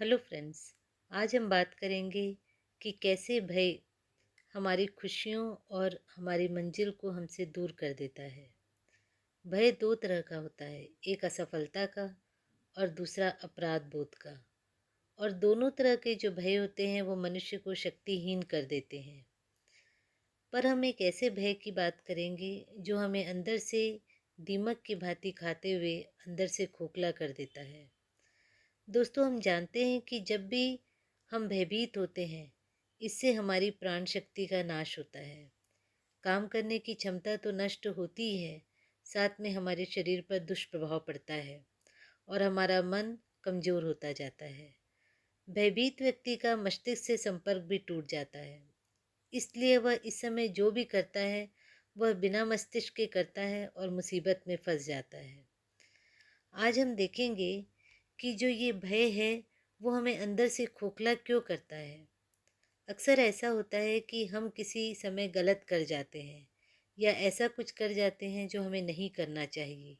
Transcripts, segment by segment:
Hello friends. आज हम बात करेंगे कि कैसे भय हमारी खुशियों और हमारी मंजिल को हमसे दूर कर देता है। भय दो तरह का होता है, एक असफलता का और दूसरा अपराध बोध का। और दोनों तरह के जो भय होते हैं वो मनुष्य को शक्तिहीन कर देते हैं। पर हम एक ऐसे भय की बात करेंगे जो हमें अंदर से दीमक की भांति खाते हुए अंदर से खोखला कर देता है। दोस्तों, हम जानते हैं कि जब भी हम भयभीत होते हैं, इससे हमारी प्राण शक्ति का नाश होता है। काम करने की क्षमता तो नष्ट होती ही है, साथ में हमारे शरीर पर दुष्प्रभाव पड़ता है और हमारा मन कमज़ोर होता जाता है। भयभीत व्यक्ति का मस्तिष्क से संपर्क भी टूट जाता है, इसलिए वह इस समय जो भी करता है वह बिना मस्तिष्क के करता है और मुसीबत में फंस जाता है। आज हम देखेंगे कि जो ये भय है वो हमें अंदर से खोखला क्यों करता है। अक्सर ऐसा होता है कि हम किसी समय गलत कर जाते हैं या ऐसा कुछ कर जाते हैं जो हमें नहीं करना चाहिए।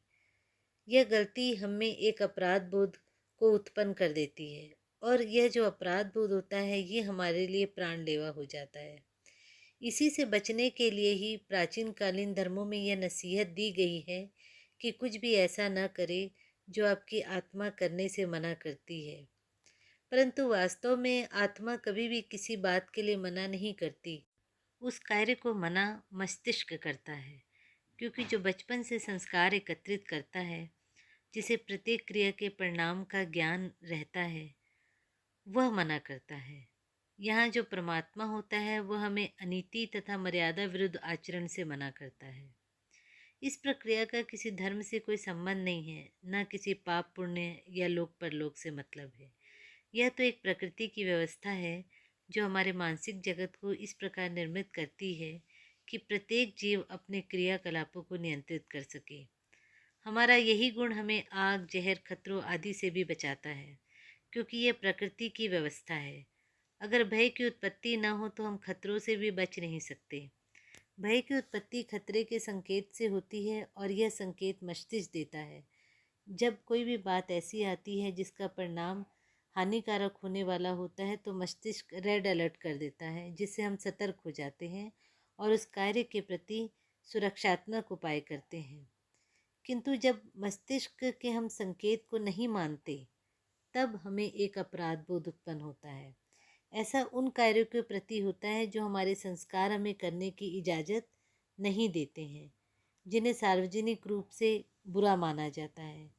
यह गलती हम में एक अपराध बोध को उत्पन्न कर देती है और यह जो अपराध बोध होता है ये हमारे लिए प्राणलेवा हो जाता है। इसी से बचने के लिए ही प्राचीन कालीन धर्मों में यह नसीहत दी गई है कि कुछ भी ऐसा न करे जो आपकी आत्मा करने से मना करती है। परंतु वास्तव में आत्मा कभी भी किसी बात के लिए मना नहीं करती। उस कार्य को मना मस्तिष्क करता है, क्योंकि जो बचपन से संस्कार एकत्रित करता है, जिसे प्रत्येक क्रिया के परिणाम का ज्ञान रहता है, वह मना करता है। यहाँ जो परमात्मा होता है वह हमें अनीति तथा मर्यादा विरुद्ध आचरण से मना करता है। इस प्रक्रिया का किसी धर्म से कोई संबंध नहीं है, न किसी पाप पुण्य या लोक परलोक से मतलब है। यह तो एक प्रकृति की व्यवस्था है जो हमारे मानसिक जगत को इस प्रकार निर्मित करती है कि प्रत्येक जीव अपने क्रियाकलापों को नियंत्रित कर सके। हमारा यही गुण हमें आग, जहर, खतरों आदि से भी बचाता है, क्योंकि यह प्रकृति की व्यवस्था है। अगर भय की उत्पत्ति न हो तो हम खतरों से भी बच नहीं सकते। भय की उत्पत्ति खतरे के संकेत से होती है और यह संकेत मस्तिष्क देता है। जब कोई भी बात ऐसी आती है जिसका परिणाम हानिकारक होने वाला होता है तो मस्तिष्क रेड अलर्ट कर देता है, जिससे हम सतर्क हो जाते हैं और उस कार्य के प्रति सुरक्षात्मक उपाय करते हैं। किंतु जब मस्तिष्क के हम संकेत को नहीं मानते, तब हमें एक अपराध बोध उत्पन्न होता है। ऐसा उन कार्यों के प्रति होता है जो हमारे संस्कार हमें करने की इजाज़त नहीं देते हैं, जिन्हें सार्वजनिक रूप से बुरा माना जाता है।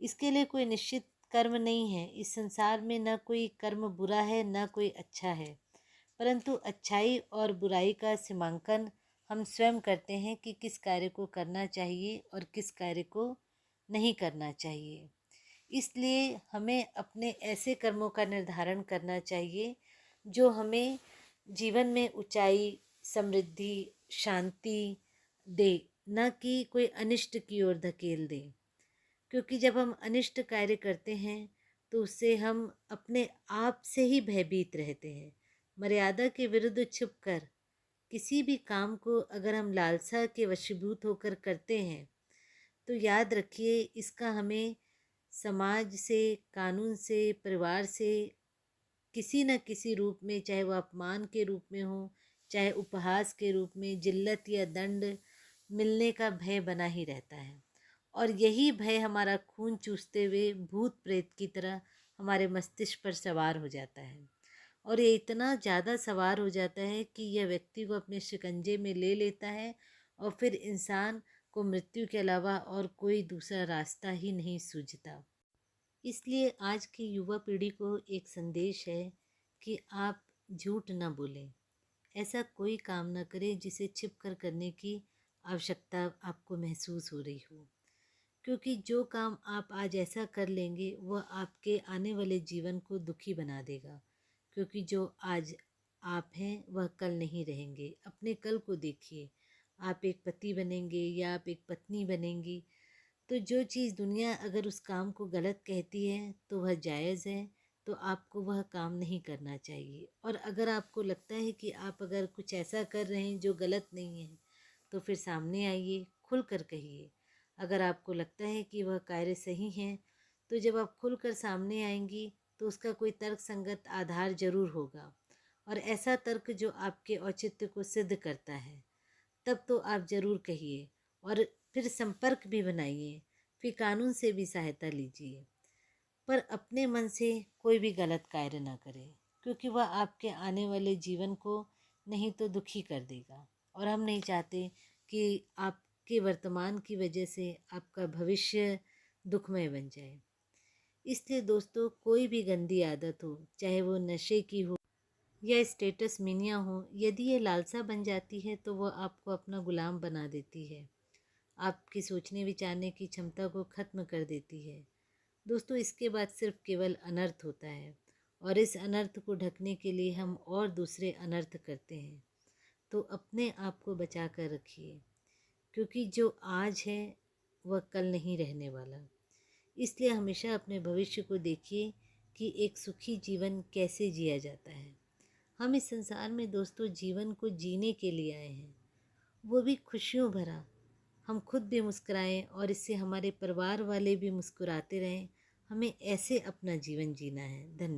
इसके लिए कोई निश्चित कर्म नहीं है। इस संसार में न कोई कर्म बुरा है न कोई अच्छा है, परंतु अच्छाई और बुराई का सीमांकन हम स्वयं करते हैं कि किस कार्य को करना चाहिए और किस कार्य को नहीं करना चाहिए। इसलिए हमें अपने ऐसे कर्मों का निर्धारण करना चाहिए जो हमें जीवन में ऊंचाई, समृद्धि, शांति दे, न कि कोई अनिष्ट की ओर धकेल दे। क्योंकि जब हम अनिष्ट कार्य करते हैं तो उससे हम अपने आप से ही भयभीत रहते हैं। मर्यादा के विरुद्ध छुपकर किसी भी काम को अगर हम लालसा के वशीभूत होकर करते हैं तो याद रखिए इसका हमें समाज से, कानून से, परिवार से किसी न किसी रूप में, चाहे वह अपमान के रूप में हो, चाहे उपहास के रूप में, जिल्लत या दंड मिलने का भय बना ही रहता है। और यही भय हमारा खून चूसते हुए भूत प्रेत की तरह हमारे मस्तिष्क पर सवार हो जाता है और ये इतना ज़्यादा सवार हो जाता है कि यह व्यक्ति को अपने शिकंजे में ले लेता है और फिर इंसान को मृत्यु के अलावा और कोई दूसरा रास्ता ही नहीं सूझता। इसलिए आज की युवा पीढ़ी को एक संदेश है कि आप झूठ न बोलें। ऐसा कोई काम न करें जिसे छिप कर करने की आवश्यकता आपको महसूस हो रही हो, क्योंकि जो काम आप आज ऐसा कर लेंगे वह आपके आने वाले जीवन को दुखी बना देगा। क्योंकि जो आज आप हैं वह कल नहीं रहेंगे। अपने कल को देखिए, आप एक पति बनेंगे या आप एक पत्नी बनेंगी, तो जो चीज़ दुनिया अगर उस काम को गलत कहती है तो वह जायज़ है, तो आपको वह काम नहीं करना चाहिए। और अगर आपको लगता है कि आप अगर कुछ ऐसा कर रहे हैं जो गलत नहीं है तो फिर सामने आइए, खुल कर कहिए। अगर आपको लगता है कि वह कार्य सही है तो जब आप खुलकर सामने आएंगी तो उसका कोई तर्क संगत आधार जरूर होगा, और ऐसा तर्क जो आपके औचित्य को सिद्ध करता है। तब तो आप जरूर कहिए, और फिर संपर्क भी बनाइए, फिर कानून से भी सहायता लीजिए। पर अपने मन से कोई भी गलत कार्य ना करे, क्योंकि वह आपके आने वाले जीवन को नहीं तो दुखी कर देगा, और हम नहीं चाहते कि आपके वर्तमान की वजह से आपका भविष्य दुखमय बन जाए। इसलिए दोस्तों, कोई भी गंदी आदत हो, चाहे वो नशे की हो या स्टेटस मीनिया हो, यदि ये लालसा बन जाती है तो वह आपको अपना गुलाम बना देती है, आपकी सोचने विचारने की क्षमता को खत्म कर देती है। दोस्तों, इसके बाद सिर्फ केवल अनर्थ होता है, और इस अनर्थ को ढकने के लिए हम और दूसरे अनर्थ करते हैं। तो अपने आप को बचा कर रखिए, क्योंकि जो आज है वह कल नहीं रहने वाला। इसलिए हमेशा अपने भविष्य को देखिए कि एक सुखी जीवन कैसे जिया जाता है। हम इस संसार में दोस्तों जीवन को जीने के लिए आए हैं, वो भी खुशियों भरा। हम खुद भी मुस्कुराएं और इससे हमारे परिवार वाले भी मुस्कुराते रहें। हमें ऐसे अपना जीवन जीना है। धन्यवाद।